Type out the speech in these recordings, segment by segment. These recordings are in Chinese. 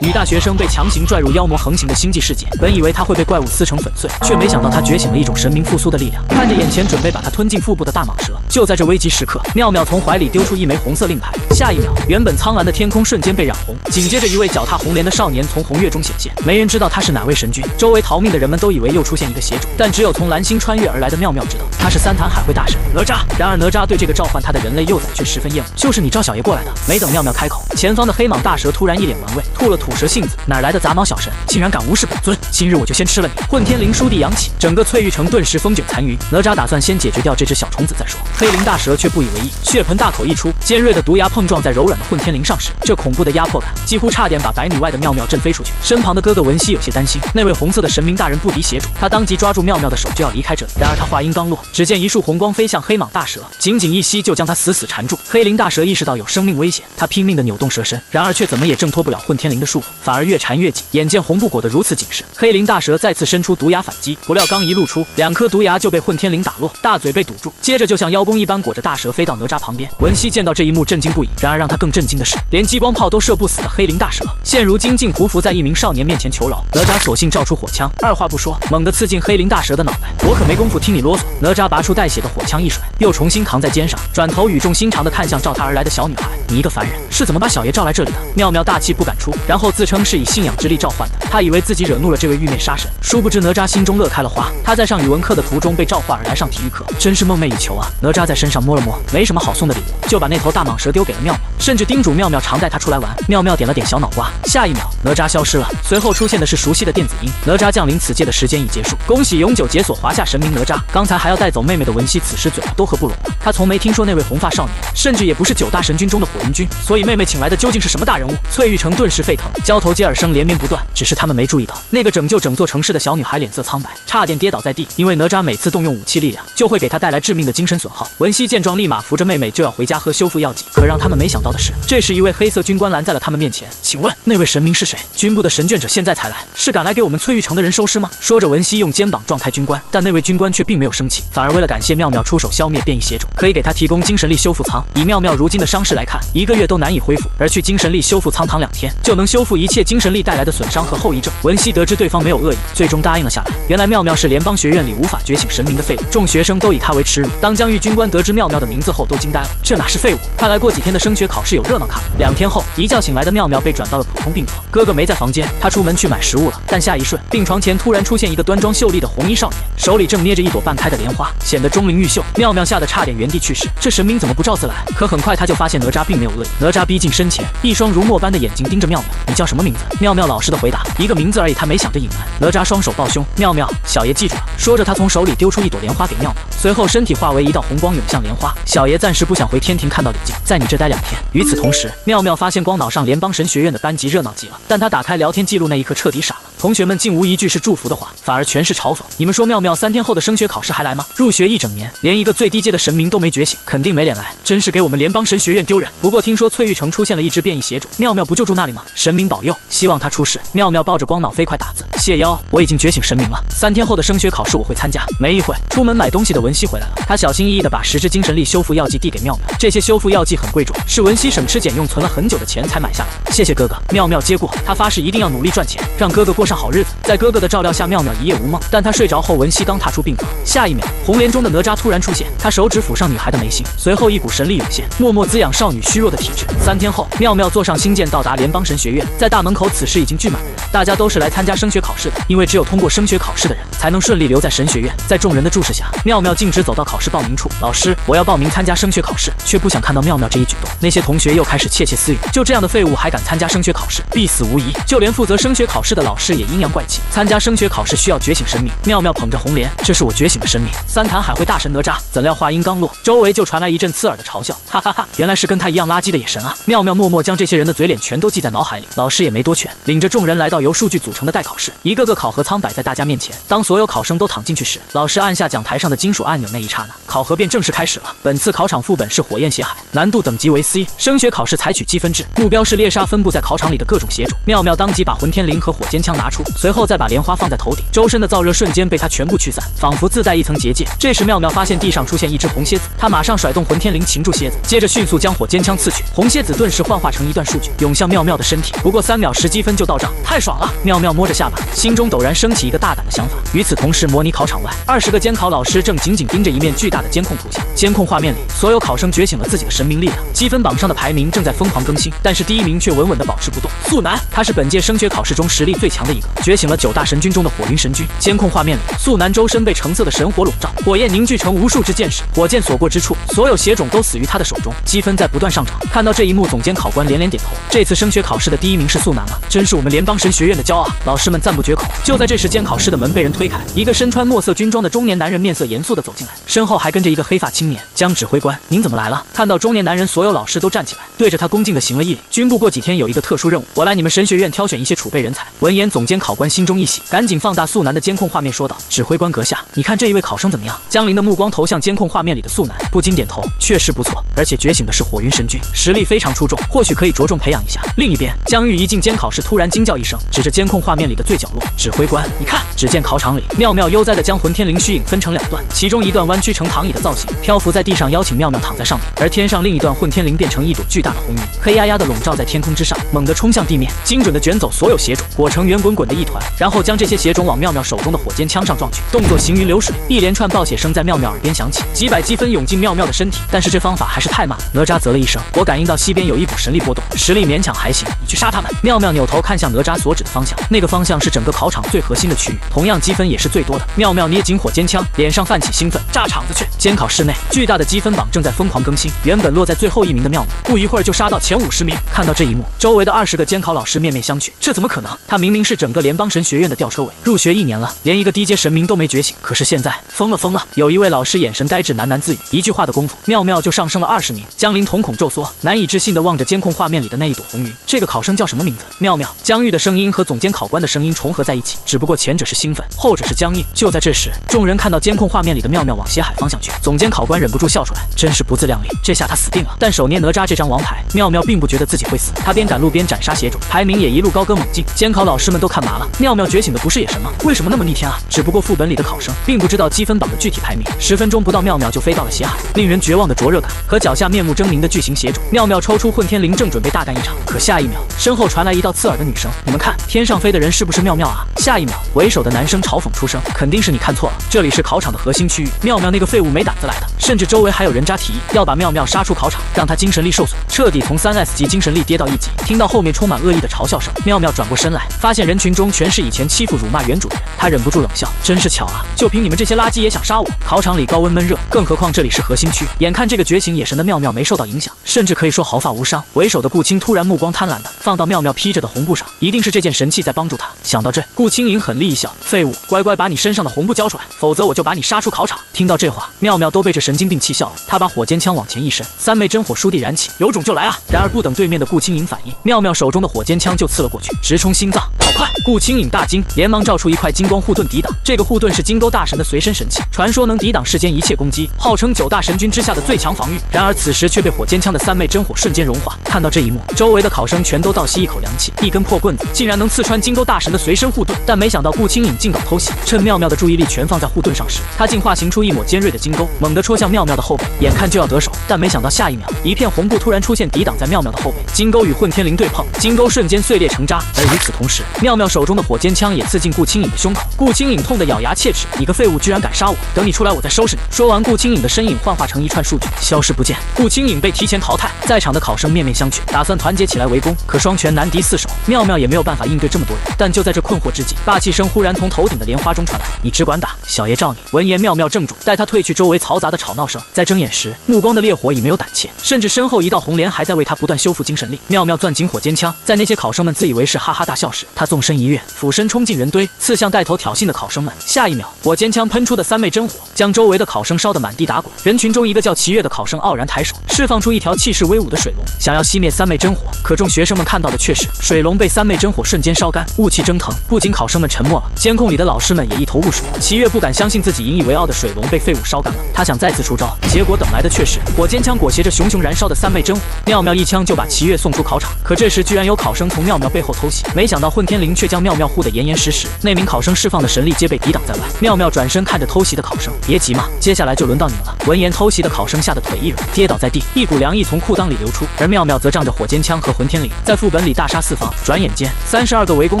女大学生被强行拽入妖魔横行的星际世界，本以为她会被怪物撕成粉碎，却没想到她觉醒了一种神明复苏的力量。看着眼前准备把她吞进腹部的大蟒蛇，就在这危急时刻，妙妙从怀里丢出一枚红色令牌。下一秒，原本苍蓝的天空瞬间被染红，紧接着一位脚踏红莲的少年从红月中显现。没人知道他是哪位神君，周围逃命的人们都以为又出现一个邪主，但只有从蓝星穿越而来的妙妙知道，他是三坛海会大神哪吒。然而哪吒对这个召唤他的人类幼崽却十分厌恶。就是你赵小爷过来的。没等妙妙开口，前方的黑蟒大蛇突然一脸玩味，吐了吐舌信子，哪来的杂毛小神，竟然敢无视本尊！今日我就先吃了你！混天绫倏地扬起，整个翠玉城顿时风卷残云。哪吒打算先解决掉这只小虫子再说。黑鳞大蛇却不以为意，血盆大口一出，尖锐的毒牙碰撞在柔软的混天绫上时，这恐怖的压迫感几乎差点把百米外的妙妙震飞出去。身旁的哥哥文熙有些担心，那位红色的神明大人不敌邪主，他当即抓住妙妙的手就要离开这里。然而他话音刚落，只见一束红光飞向黑蟒大蛇，紧紧一吸就将它死死缠住。黑鳞大蛇意识到有生命危险，他拼命的扭动蛇身，然而却怎么也挣脱不了混天绫的束缚，反而越缠越紧。眼见红布裹得如此紧实，黑鳞大蛇再次伸出毒牙反击，不料刚一露出，2颗毒牙就被混天绫打落，大嘴被堵住，接着就像邀功一般裹着大蛇飞到哪吒旁边。文熙见到这一幕震惊不已，然而让他更震惊的是，连激光炮都射不死的黑鳞大蛇，现如今竟匍匐在一名少年面前求饶。哪吒索性照出火枪，二话不说，猛地刺进黑鳞大蛇的脑袋。我可没工夫听你啰嗦。哪吒拔出带血的火枪一甩，又重新扛在肩上，转头语重心长地看向照他而来的小女孩：“你一个凡人，是怎么把小爷召来这里的？”妙妙大气不敢出，然后自称是以信仰之力召唤的。他以为自己惹怒了这位玉面杀神，殊不知哪吒心中乐开了花。他在上语文课的途中被召唤而来上体育课，真是梦寐以求啊！哪吒在身上摸了摸，没什么好送的礼物，就把那头大蟒蛇丢给了妙妙，甚至叮嘱妙妙常带他出来玩。妙妙点了点小脑瓜。下一秒，哪吒消失了，随后出现的是熟悉的电子音：“哪吒降临，此界的时间已结束，恭喜永久解锁华夏神明哪吒。”刚才还要带走妹妹的文熙，此时嘴巴都合不拢了。他从没听说那位红发少年，甚至也不是9大神君中的火云君，所以妹妹请来的究竟是什么大人物？翠玉城顿时沸腾，交头接耳声连绵不断。只是他们没注意到，那个拯救整座城市的小女孩脸色苍白，差点跌倒在地，因为哪吒每次动用武器力量，就会给她带来致命的精神损耗。文熙见状，立马扶着妹妹就要回家喝修复药剂。可让他们没想到的是，这时一位黑色军官拦在了他们面前。请问那位神明是谁？军部的神眷者现在才来，是赶来给我们翠玉城的人收尸吗？说着，文熙用肩膀撞开军官，但那位军官却并没有生气，反而为了感谢妙妙出手消灭变异邪主，可以给他提供精神力修复舱。以妙妙如今的伤势来看，1个月都难以恢复，而去精神力修复舱躺2天，就能修复一切精神力带来的损伤和后遗症。文熙得知对方没有恶意，最终答应了下来。原来妙妙是联邦学院里无法觉醒神明的废物，众学生都以他为耻辱。当疆域军官得知妙妙的名字后，都惊呆了，这哪是废物？看来过几天的升学考试有热闹看。2天后，一觉醒来的妙妙被转到了普通病房，哥哥没在房间，他出门去买食物了。但下一瞬，病床前突然出现一个端庄秀丽的红衣少年，手里正捏着一朵半开的莲花，显得钟灵毓秀。妙妙吓得差点原地去世，这神明怎么不照自来？可很快他就发现哪吒并没有恶意。哪吒逼近身前，一双如墨般的眼睛盯着妙妙：“你叫什么名字？”妙妙老实的回答：“一个名字而已。”他没想着隐瞒。哪吒双手抱胸：“妙妙，小爷记住了。”说着，他从手里丢出一朵莲花给妙妙，随后身体化为一道红光涌向莲花。小爷暂时不想回天庭看到李靖，在你这待2天。与此同时，妙妙发现光脑上联邦神学院的班级热闹极了，但他打开聊天记录那一刻彻底傻了。同学们竟无一句是祝福的话，反而全是嘲讽。你们说妙妙3天后的升学考试还来吗？入学1整年，连一个最低阶的神明都没觉醒，肯定没脸来，真是给我们联邦神学院丢人。不过听说翠玉城出现了一只变异邪主，妙妙不就住那里吗？神明保佑，希望他出事。妙妙抱着光脑飞快打字：“谢邀，我已经觉醒神明了，3天后的升学考试我会参加。”没一会，出门买东西的文熙回来了，他小心翼翼地把10支精神力修复药剂递给妙妙。这些修复药剂很贵重，是文熙省吃俭用存了很久的钱才买下来。谢谢哥哥。妙妙接过，他发誓一定要努力赚钱，让哥哥过上好日子。在哥哥的照料下，妙妙一夜无梦。但他睡着后，文熙刚踏出病房，下一秒，红莲中的哪吒突然出现，他手指抚上女孩的眉心，随后一股神力涌现，默默滋养少女虚弱的体质。3天后，妙妙坐上星舰到达联邦神学院，在大门口此时已经聚满了人，大家都是来参加升学考试的，因为只有通过升学考试的人才能顺利留在神学院。在众人的注视下，妙妙径直走到考试报名处：“老师，我要报名参加升学考试。”却不想看到妙妙这一举动，那些同学又开始窃窃私语：“就这样的废物还敢参加升学考试，必死无疑！”就连负责升学考试的老师也阴阳怪气：“参加升学考试需要觉醒神明。”妙妙捧着红莲：“这是我觉醒的神明，三坛海会大神哪吒。”怎料话音刚落，周围就传来一阵刺耳的嘲笑：“哈哈哈，原来是跟他一样垃圾的野神啊！”妙妙默默将这些人的嘴脸全都记在脑海里，老师也没多劝，领着众人来到道由数据组成的待考试，一个个考核舱摆在大家面前。当所有考生都躺进去时，老师按下讲台上的金属按钮，那一刹那，考核便正式开始了。本次考场副本是火焰血海，难度等级为 C， 升学考试采取积分制，目标是猎杀分布在考场里的各种血种。妙妙当即把混天绫和火尖枪拿出，随后再把莲花放在头顶，周身的燥热瞬间被他全部驱散，仿佛自带一层结界。这时妙妙发现地上出现一只红蝎子，她马上甩动混天绫擒住蝎子，接着迅速将火尖枪刺去，红蝎子顿时幻化成一段数据涌向妙妙的身体，不过3秒10积分就到账，太爽了！妙妙摸着下巴，心中陡然升起一个大胆的想法。与此同时，模拟考场外，20个监考老师正紧紧盯着一面巨大的监控图像。监控画面里，所有考生觉醒了自己的神明力量，积分榜上的排名正在疯狂更新，但是第一名却稳稳地保持不动。素楠，他是本届升学考试中实力最强的一个，觉醒了9大神君中的火云神君。监控画面里，素楠周身被橙色的神火笼罩，火焰凝聚成无数支箭矢，火箭所过之处，所有血种都死于他的手中，积分在不断上涨。看到这一幕，总监考官连连点头。这次升学考试的第一名是素楠了，真是我们联邦神学院的骄傲！老师们赞不绝口。就在这时，监考室的门被人推开，一个身穿墨色军装的中年男人面色严肃地走进来，身后还跟着一个黑发青年。江指挥官，您怎么来了？看到中年男人，所有老师都站起来，对着他恭敬地行了一礼。军部过几天有一个特殊任务，我来你们神学院挑选一些储备人才。闻言，总监考官心中一喜，赶紧放大素楠的监控画面，说道：“指挥官阁下，你看这一位考生怎么样？”江林的目光投向监控画面里的素楠，不禁点头，确实不错，而且觉醒的是火云神君，实力非常出众，或许可以着重培养一下。另一边，江玉一进监考室，突然惊叫一声，指着监控画面里的最角落：“指挥官，你看！”只见考场里，妙妙悠哉地将混天绫虚影分成2段，其中一段弯曲成躺椅的造型，漂浮在地上，邀请妙妙躺在上面；而天上另一段混天绫变成一朵巨大的红云，黑压压地笼罩在天空之上，猛地冲向地面，精准地卷走所有血种，裹成圆滚滚的一团，然后将这些血种往妙妙手中的火尖枪上撞去，动作行云流水，一连串爆血声在妙妙耳边响起，几百积分涌进妙妙的身体，但是这方法还是太慢了。哪吒啧了一声，我感应到西边有一股神力波动，实力勉强还行，你去杀他们。妙妙扭头看向哪吒所指的方向，那个方向是整个考场最核心的区域，同样积分也是最多的。妙妙捏紧火尖枪，脸上泛起兴奋，炸场子去！监考室内，巨大的积分榜正在疯狂更新，原本落在最后1名的妙妙，不一会儿就杀到前50名。看到这一幕，周围的20个监考老师面面相觑，这怎么可能？他明明是整个联邦神学院的吊车尾，入学1年了，连一个低阶神明都没觉醒，可是现在疯了！有一位老师眼神呆滞，喃喃自语，一句话的功夫，妙妙就上升了20名。江林瞳孔骤缩，难以置信地望着监控画面里的那一朵红云。这个考生叫什么名字？妙妙。江玉的声音和总监考官的声音重合在一起，只不过前者是兴奋，后者是僵硬。就在这时，众人看到监控画面里的妙妙往血海方向去，总监考官忍不住笑出来，真是不自量力，这下他死定了。但手捏哪吒这张王牌，妙妙并不觉得自己会死，他边赶路边斩杀血种，排名也一路高歌猛进。监考老师们都看麻了，妙妙觉醒的不是野神吗？为什么那么逆天啊？只不过副本里的考生并不知道积分榜的具体排名，10分钟不到，妙妙就飞到了血海，令人绝望的灼热感和脚下面目狰狞的巨型血种。妙妙抽出混天绫，正准备大干一场，可下一秒，身后传来一道刺耳的女声：“你们看，天上飞的人是不是妙妙啊？”下一秒，为首的男生嘲讽出声：“肯定是你看错了，这里是考场的核心区域，妙妙那个废物没胆子来的。”甚至周围还有人渣提议要把妙妙杀出考场，让他精神力受损，彻底从3S 级精神力跌到1级。听到后面充满恶意的嘲笑声，妙妙转过身来，发现人群中全是以前欺负辱骂原主的人，他忍不住冷笑：“真是巧啊，就凭你们这些垃圾也想杀我？”考场里高温闷热，更何况这里是核心区。眼看这个觉醒野神的妙妙没受到影响，甚至可以说毫发无伤。为首的顾青突然目光贪婪的放到妙妙披着的红布上，一定是这件神器在帮助他。想到这，顾青颖狠厉一笑：“废物，乖乖把你身上的红布交出来，否则我就把你杀出考场。”听到这话，妙妙都被这神经病气笑了。他把火尖枪往前一伸，3枚真火倏地燃起，有种就来啊！然而不等对面的顾青颖反应，妙妙手中的火尖枪就刺了过去，直冲心脏。好快！顾青颖大惊，连忙照出一块金光护盾抵挡。这个护盾是金钩大神的随身神器，传说能抵挡世间一切攻击，号称9大神君之下的最强防御。然而此时却被火尖枪的3枚真火瞬间融化。看到这一幕，周围的考生全都倒吸一口凉气，一根破棍子竟然能刺穿金钩大神的随身护盾。但没想到顾青颖竟搞偷袭，趁妙妙的注意力全放在护盾上时，他竟化形出一抹尖锐的金钩，猛地戳向妙妙的后背，眼看就要得手，但没想到下一秒，一片红布突然出现，抵挡在妙妙的后背，金钩与混天绫对碰，金钩瞬间碎裂成渣。而与此同时，妙妙手中的火尖枪也刺进顾青颖的胸口。顾青颖痛得咬牙切齿：“你个废物，居然敢杀我！等你出来，我再收拾你！”说完，顾青颖的身影幻化成一串数据，消失不见。顾青颖被提前淘汰，在场的考生面面相觑，打算团结起来围攻，可双拳难敌4手，妙妙也没有办法应对这么多人。但就在这困惑之际，霸气声忽然从头顶的莲花中传来：“你只管打，小爷罩你！”闻言，妙妙怔住，待他褪去周围嘈杂的吵闹声，在睁眼时，目光的烈火已没有胆怯，甚至身后一道红莲还在为他不断修复精神力。妙妙攥紧火尖枪，在那些考生们自以为是哈哈大笑时，他纵身一跃，俯身冲进人堆，刺向带头挑衅的考生们。下一秒，火尖枪喷出的3枚真火将周围的考生烧得满地打滚。人群中一个叫齐越的考生傲然抬手，释放出一条气势威武的水龙，想要熄灭3枚真火。可众学生们看到的却是水龙被3枚真火瞬间烧干，雾气蒸腾，不仅考生们沉默了，监控里的老师们也一头雾水。齐越不敢相信自己引以为傲的水龙被废物烧干了，他想再次出招，结果等来的却是火尖枪裹挟着熊熊燃烧的3枚真火，妙妙一枪就把齐越送出考场。可这时居然有考生从妙妙背后偷袭，没想到混天绫却将妙妙护得严严实实，那名考生释放的神力皆被抵挡在外。妙妙转身看着偷袭的考生，别急嘛，接下来就轮到你们了。闻言，偷袭的考生吓得腿一软，跌倒在地，一股凉意从裤裆里流出，而妙妙则仗着火尖枪和混天绫在副本里大杀四方。转眼间，32个围攻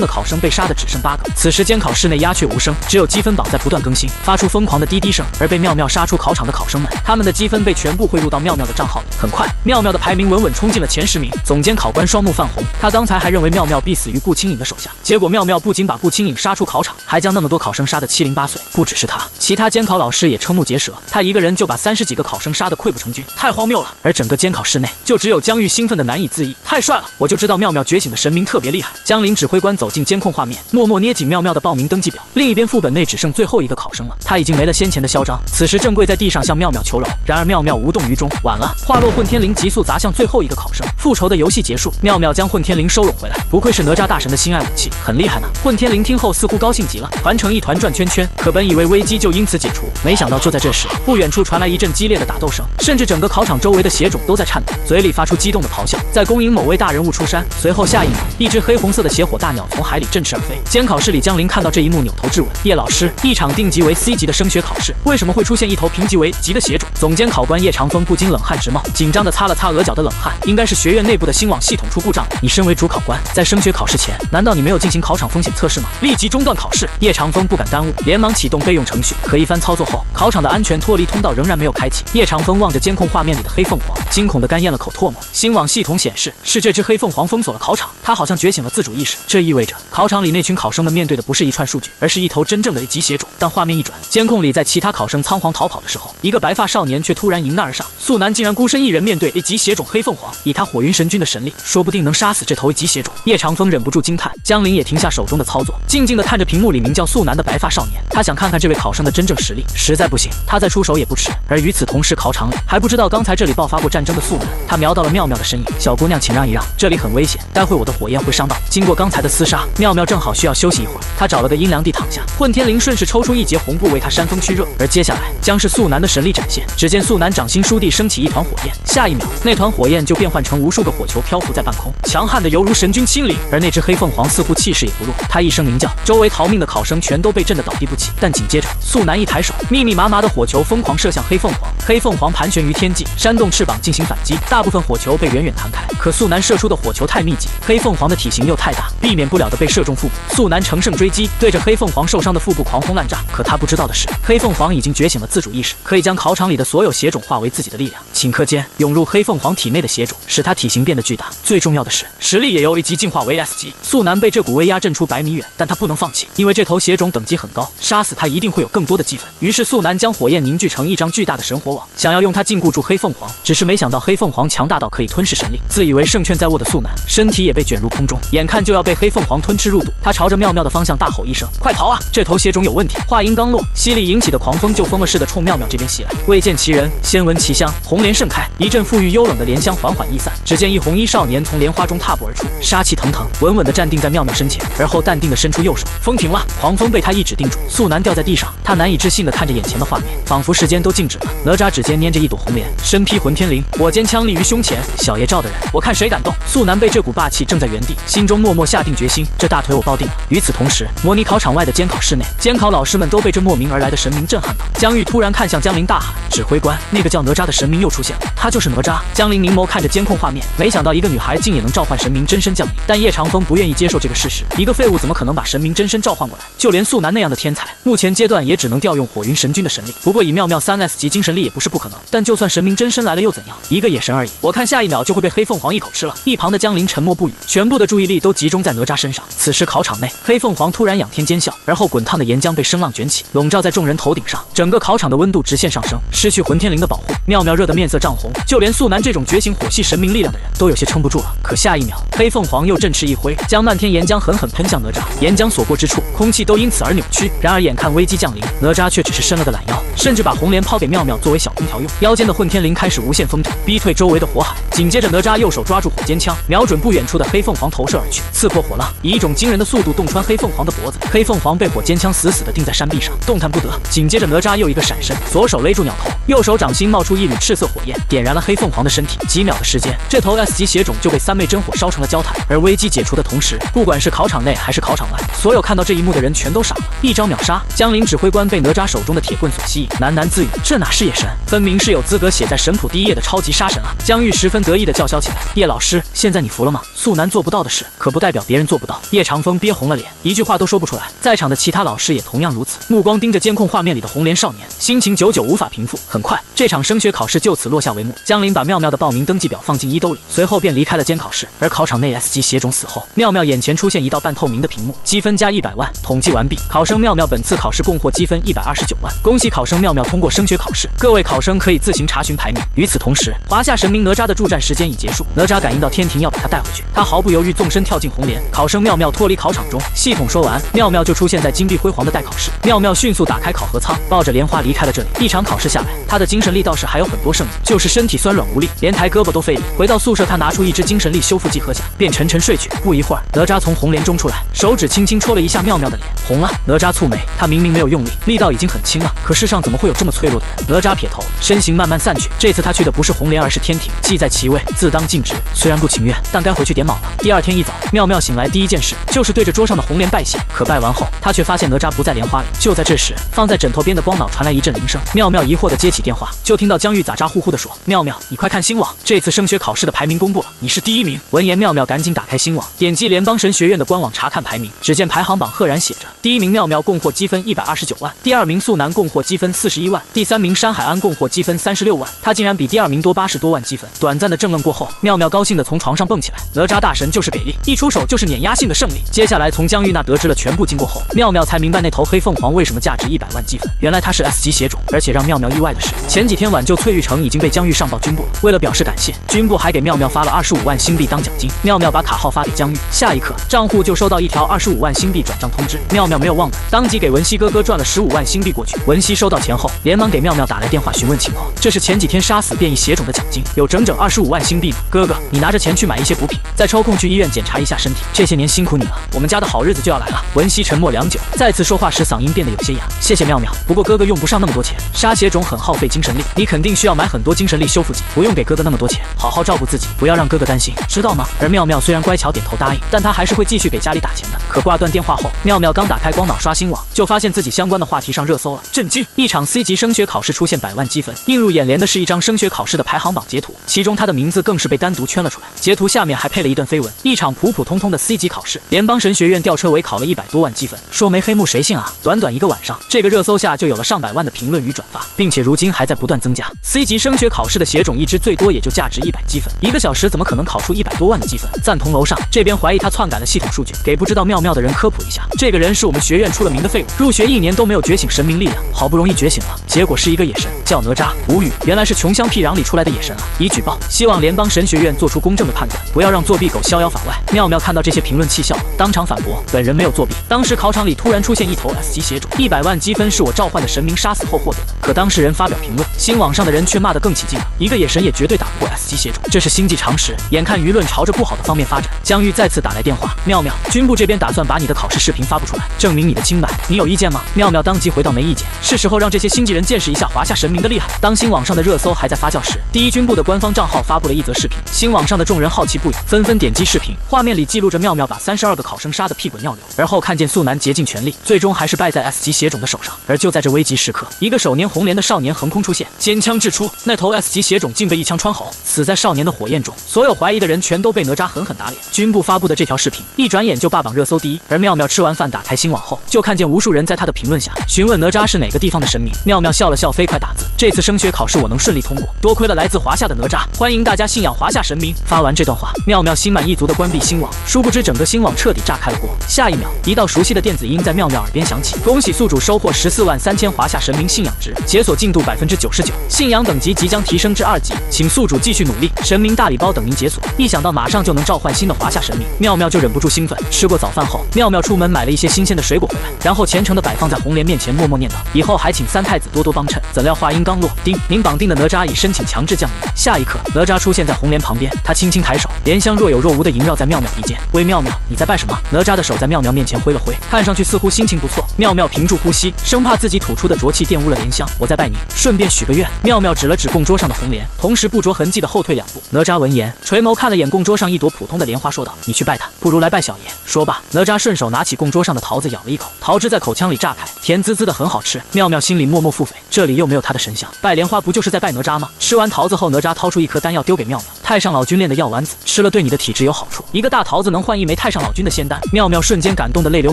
的考生被杀得只剩8个。此时监考室内鸦雀无声，只有积分榜在不断更新，发出疯狂的滴滴声。而被妙妙杀出考场的考生们，他们的积分被全部汇入到妙妙的账号里。很快，妙妙的排名稳稳冲进了前10名。总监考官双目泛红，他刚才还认为妙妙必死于顾清影的手下，结果妙妙不仅把顾清影杀出考场，还将那么多考生杀得七零八碎。不只是他，其他监考老师也瞠目结舌，他一个人就把30几个考生杀得溃不成军，太荒谬了。而整个监考室内，就只有江玉兴奋得难以自抑，太帅了！我就知道妙妙觉醒的神明特别厉害。江林指挥官走进监控画面，默默捏紧妙妙的报名登记表。另一边副本内只剩最后一个考生了，他已经没了先前的嚣张，此时正跪在地上向妙妙求饶。然而妙妙无动于衷。晚了，话落混天绫急速砸向最后一个考生，复仇的游戏结束，妙妙将混天绫收拢回来。不愧是哪吒大神的心爱武器，很厉害呢。混天绫听后似乎高兴极了，团成一团转圈圈。可本以为危机就因此解除，没想到就在这时，不远处传来一阵激烈的打斗声，甚至整个考场周围的血种都在颤抖，嘴里发出激动的咆哮，在恭迎某位大人物出山。随后下一秒，一只黑红色的血火大鸟从海里振翅而飞。监考室里，江林看到这一幕，扭头质问叶老师：一场定级为 C 级的升学考试，为什么会出现一头评级为级的血种？总监考官叶长风不禁冷汗直冒，紧张地擦了擦额角的冷汗，应该是学院内部的新网系统出故障了。你身为主考官，在升学考试前，难道你没有进行考场风险测试吗？立即中断考试！叶长风不敢耽误，连忙启动备用程序。可一番操作后，考场的安全脱离通道仍然没有开启。叶长风望着监控画面里的黑凤凰，惊恐地干咽了口唾沫。新网系统显示，是这只黑凤凰封锁了考场，它好像觉醒了自主意识。这意味着考场里那群考生们面对的不是一串数据，而是一头真正的 A 级血种。但画面一转，监控里在其他考生仓皇逃跑的时候，一个白发少年却突然迎难而上。素楠竟然孤身一人面对 A 级血种黑凤凰，以他火云神君的神力，说不定能杀死这头 A 级血种。叶长风忍不住惊叹，江林也停下手中的操作，静静地看着屏幕里名叫素楠的白发少年。他想看看这位考生的真正实力，实在不行，他再出手也不迟。而与此同时，考场里还不知道刚才这里爆发过战争的素楠，他瞄到了妙妙的身影。小姑娘，请让一让，这里很危险，待会我的火焰会伤到。经过刚才的厮杀，妙妙正好需要休息一会儿，她找了个阴凉地躺下。混天绫顺势抽出一截红布为她扇风驱热，而接下来将是素楠的神力展现。只见素楠掌心书地升起一团火焰，下一秒那团火焰就变换成无数个火球漂浮在半空，强悍的犹如神君亲临。而那只黑凤凰似乎气势也不弱，它一声鸣叫，周围逃命的考生全都被震得倒地不起。但紧接着素楠一抬手，密密麻麻的火球疯狂射向黑凤凰，黑凤凰盘旋于天际，扇动翅膀进行反击，大部分火球被远远弹开。可素楠射出的火球太密集，黑凤凰的体型又太大，避免不了的被射中腹部。素楠乘胜追击，对着黑凤凰受伤的腹部狂轰滥炸。可他不知道的是，黑凤凰已经觉醒了自主意识，可以将考场里的所有血种化为自己的力量。顷刻间，涌入黑凤凰体内的血种使他体型变得巨大，最重要的是实力也由 A 级进化为 S 级。素楠被这股威压震出100米远，但他不能放弃，因为这头血种等级很高，杀死他一定会有更多的积分。于是素楠将火焰凝聚成一张巨大的神火网，想要用它禁锢住黑凤凰。只是没想到黑凤凰强大到可以吞噬神力，自以为胜券在握的素楠身体也被卷入空中，眼看就要被黑凤凰吞吃入肚。他朝着妙妙的方向大吼一声：快逃啊，这头血种有问题！话音刚落，犀利引起的狂风就疯了似的冲妙妙这边袭来。未见其人，先闻其香，红莲盛开，一阵馥郁幽冷的莲香缓缓溢散。只见一红衣少年从莲花中踏步而出，杀气腾腾，稳稳地站定在妙妙身前，而后淡定地伸出右手。风停了，狂风被他一指定住，素楠掉在地上，他难以置信地看着眼前的画面，仿佛时间都静止了。哪吒指尖捏着一朵红莲，身披混天绫，火尖枪立于胸前，小爷罩的人，我看谁敢动！素楠被这股霸气怔在原地，心中默默下定决心，这大腿我抱定了。与此同时，模拟考场外的监考室内，监考老师们都被这莫名而来的神明震撼到。江玉突然看向江林大喊：指挥官，那个叫哪吒的神明又出现了，他就是哪吒！江林凝眸看着监控画面，没想到一个女孩竟也能召唤神明真身降临。但叶长风不愿意接受这个事实，一个废物怎么可能把神明真身召唤过来？就连素楠那样的天才，目前阶段也只能调用火云神君的神力。不过以妙妙3S 级精神力也不是不可能，但就算神明真身来了又怎样？一个野神而已，我看下一秒就会被黑凤凰一口吃了。一旁的江林沉默不语，全部的注意力都集中在哪吒身上。此时考场内，黑凤凰突然仰天尖笑，而后滚烫的岩浆被声浪卷起，笼罩在众人头顶上，整个考场的温度直线上升。失去混天绫的保护，妙妙热得面色涨红，就连素楠这种觉醒火系神明力量的人都有些撑不住了。可下一秒，黑凤凰又振翅一挥，将漫天岩浆狠狠喷向哪吒，岩浆所过之处，空气都因此而扭曲。然而眼看危机降临，哪吒却只是伸了个懒腰，甚至把红莲抛给妙妙作为小空调用。腰间的混天绫开始无限风筝，逼退周围的火海。紧接着哪吒右手抓住火尖枪，瞄准不远处的黑凤凰投射而去。刺破火浪，以一种惊人的速度洞穿黑凤凰的脖子。黑凤凰被火尖枪死死地钉在山壁上，动弹不得。紧接着哪吒又一个闪身，左手勒住鸟头，右手掌心冒出一缕赤色火焰，点燃了黑凤凰的身体。几秒的时间，这头 S 级血种就被3枚真火烧成了焦炭。而危机解除的同时，不管是考场内还是考场外，所有看到这一幕的人全都傻了。一招秒杀，江陵指挥官被哪吒手中的铁棍所吸引，喃喃自语：这哪是野神，分明是有资格写在神谱第一页的超级杀神啊！江玉十分得意地叫嚣起来：叶老师，现在你服了吗？素难做不到的事，可不代表别人做不到。叶长风憋红了脸，一句话都说不出来。在场的其他老师也同样如此，目光盯着监控画面里的红莲少年，心情久久无法平复。很快，这场升学考试就此落下帷幕。江陵把妙妙的报名登记表放进衣兜里，随后便离开了监考室。而考场内 S 级血种死后，妙妙眼前出现一道半透明的屏幕，积分加100万，统计完毕。考生妙妙本次考试共获积分129万，恭喜考生妙妙通过升学考试。各位考生可以自行查询排名。与此同时，华夏神明哪吒的助战时间已结束，哪吒感应到天庭要把他带回去，他毫不犹豫纵身跳进红莲。考生妙妙脱离考场中，系统说完，妙妙就出现在金碧辉煌的待考室。妙妙迅速打开考核舱，抱着莲花离开了这里。一场考试下来，他的精神力倒是还有很多剩余，就是身体酸软无力，连抬胳膊都费力。回到宿舍，他拿出一支精神力修复剂喝下，便沉沉睡去。不一会儿，哪吒从红莲中出来，手指轻轻戳了一下妙妙的脸，红了。哪吒蹙眉，他明明没有用力，力道已经很轻了，可世上怎么会有这么脆弱的人？哪吒撇头，身形慢慢散去。这次他去的不是红莲，而是天庭。技在其位，自当尽职。虽然不情愿，但该回去点卯了。第二天一早，妙妙醒来第一件事就是对着桌上的红莲拜谢。可拜完后，他却发现哪吒不在莲花里。就在这时，放在枕头边的光脑传来一阵铃声。妙妙疑惑地接起电话，就听到江玉咋咋呼呼地说：“妙妙，你快看新网，这次升学考试的排名公布了，你是第1名。”闻言，妙妙赶紧打开新网，点击联邦神学院的官网查看排名。只见排行榜赫然写着：第1名妙妙共获积分129万，第2名素难共获积分41万，第3名山海安共获积分36万。他竟然比第2名多80多万积分。短暂的争论过后，妙妙高兴地从床上蹦起来。哪吒大神就是给力，一出手就是碾压性的胜利。接下来从江玉那得知了全部经过后，妙妙才明白那头黑凤凰为什么价值100万积分。原来他是 S 级血种，而且让妙妙意外的是，前几天挽救翠玉城已经被江玉上报军部了。为了表示感谢，军部还给妙妙发了25万新币当奖金。妙妙把卡号发给江玉，下一刻账户就收到一条25万新币转账通知。妙妙没有忘本，当即给文熙哥哥赚了15万新币过去。文熙收到钱后，连忙给妙妙打来电话询问情况。这是前几天杀死变异血种的奖金，有整整25万新币呢。哥哥，你拿着钱去买一些补品，再抽空去医院检查一下身体。这些年辛苦你了，我们家的好日子就要来了。文熙沉默良久，再次说话时嗓音变得有些哑。谢谢妙妙，不过哥哥用不上那么多钱，杀血种很耗费精神力，你肯定需要买很多精神力修复剂，不用给哥哥那么多钱，好好照顾自己，不要让哥哥担心，知道吗？而妙妙虽然乖巧点头答应，但她还是会继续给家里打钱的。可挂断电话后，妙妙刚打开光脑刷新网，就发现自己相关的话题上热搜了，震惊！一场 C 级升学考试出现100万积分，映入眼帘的是一张升学考试的排行榜截图，其中他的名字更是被单独圈了出来。截图下面还配了一段绯闻：一场普普通通的 C 级考试，联邦神学院吊车尾考了100多万积分，说没黑幕谁信啊？短短一个晚上，这个热搜下就有了上百万的评论与转发，并且如今还在不断增加。C 级升学考试的血种一支最多也就价值100积分，1个小时怎么可能考出100多万的积分？赞同楼上这边怀疑他篡改了系统数据，给不知道妙妙的人科普一下，这个人是我们学院出了名的废物，入学1年都没有觉醒神明力量，好不容易觉醒了，结果是一个野神，叫哪吒。无语，原来是穷乡僻壤里出来的野神啊！已举报，希望联邦神学院做出公正的判断，不要让作弊狗逍遥法外。妙妙看到这些评论气笑了，当场反驳：本人没有作弊，当时考场里突然出现一头 S 级血种，100万积分是我召唤的神明杀死后获得的。可当事人发表评论，新网上的人却骂得更起劲了，一个野神也绝对打不过 S 级血种，这是星际常识。眼看舆论朝着不好的方面发展，江玉再次打来电话：妙妙，军部这边打算把你的考试视频发布出来，证明你的清白，你有意见吗？妙妙当即回道：没意见，是时候让这些星际人见识一下华夏神明的厉害。当新网上的热搜还在发酵时，第一军部的官方账号发布了一则视频，新网上的众人好奇不已，纷纷点击视频，画面里记录着妙妙把32个考生杀得屁滚尿流，而后看见素难竭尽全力，最终还是败在 S 级血种的手上。而就在这危急时刻，一个手拈红莲的少年横空出现，尖枪掷出，那头 S 级血种竟被一枪穿喉，死在少年的火焰中。所有怀疑的人全都被哪吒狠狠打脸。军部发布的这条视频一转眼就霸榜热搜第一，而妙妙吃完饭打开新网后，就看见无数人在他的评论下询问哪吒是哪个地方的神明。妙妙笑了笑，飞快打字：这次升学考试我能顺利通过，多亏了来自华夏的哪吒，欢迎大家信仰华夏神明。发完这段话，妙妙心满意足地关闭新网，殊不知整个新网彻底炸开了锅。下一秒，一道熟悉的电子音在妙妙耳边响起：恭喜宿主收获14万3000华夏神明信仰值，解锁进度99%，信仰等级即将提升至2级，请宿主继续努力，神明大礼包等您解锁。一想到马上就能召唤新的华夏神明，妙妙就忍不住兴奋。吃过早饭后，妙妙出门买了一些新鲜的水果回来，然后虔诚地摆放在红莲面前，默默念叨：以后还请三太子多多帮衬。怎料话音刚落，叮，您绑定的哪吒已申请强制降临。下一刻，哪吒出现在红莲旁边，他轻轻抬手，莲香若有若无地萦绕在妙妙鼻尖。间。喂，妙妙，你在拜什么？哪吒的手在妙妙面前挥了挥，看上去似乎心情不错。妙妙屏住呼吸，生怕自己吐出的浊气玷污了莲香。我在拜你，顺便许个愿。妙妙指了指供桌上的红莲，同时不着痕迹的后退2步。哪吒闻言，垂眸看了眼供桌上一朵普通的莲花，说道：“你去拜他，不如来拜小爷。”说罢，哪吒顺手拿起供桌上的桃子，咬了一口，桃汁在口腔里炸开，甜滋滋的，很好吃。妙妙心里默默腹诽，这里又没有他的神像，拜莲花不就是在拜哪吒吗？吃完桃子后，哪吒掏出一颗丹药丢给妙妙，太上老君炼的药丸子，吃了对你的体质有好处，一个大桃子能换1枚太上老君的仙丹。妙妙瞬间感动得泪流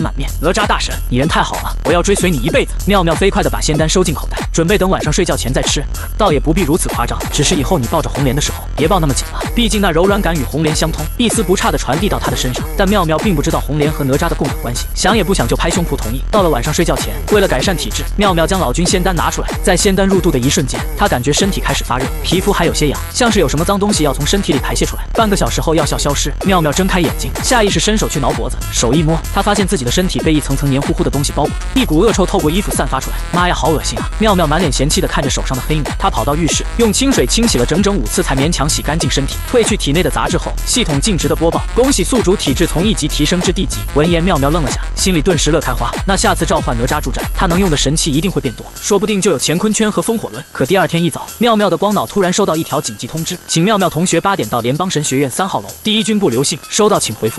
满面。哪吒大神，你人太好了，我要追随你一辈子。妙妙飞快地把仙丹收进口袋，准备等晚上睡觉前再吃。倒也不必如此夸张，只是以后你抱着红莲的时候，别抱那么紧了，毕竟那柔软感与红莲相通，一丝不差地传递到他的身上。但妙妙并不知道红莲和哪吒的共有关系，想也不想就拍胸脯同意。到了晚上睡觉前，为了改善体质，妙妙将老君仙丹拿出来，在仙丹入肚的一瞬间，她感觉身体开始发热，皮肤还有些痒，像是有什么脏东西要从身体里排泄出来。半个小时后药效消失，妙妙睁开眼睛，下意识伸手去挠脖子，手一摸，她发现自己的身体被一层层黏糊糊的东西包裹住，一股恶臭透过衣服散发出来。妈呀，好恶心啊！妙妙满脸嫌弃地看着手上的黑泥，她跑到浴室，用清水清洗了整整5次，才勉强洗干净身体，褪去体内的杂质后，系统径直的播报：恭喜宿主体质从1级提升至D级。闻言，妙妙愣了下，心里顿时乐开花。那下次召唤哪吒助战，她能用的神器一定会变多，说不定就有乾坤圈和风火轮。可第2天一早，妙妙的光脑突然收到一条紧急通知，请妙妙同学8点到联邦神学院3号楼，第1军部留信，收到请回复。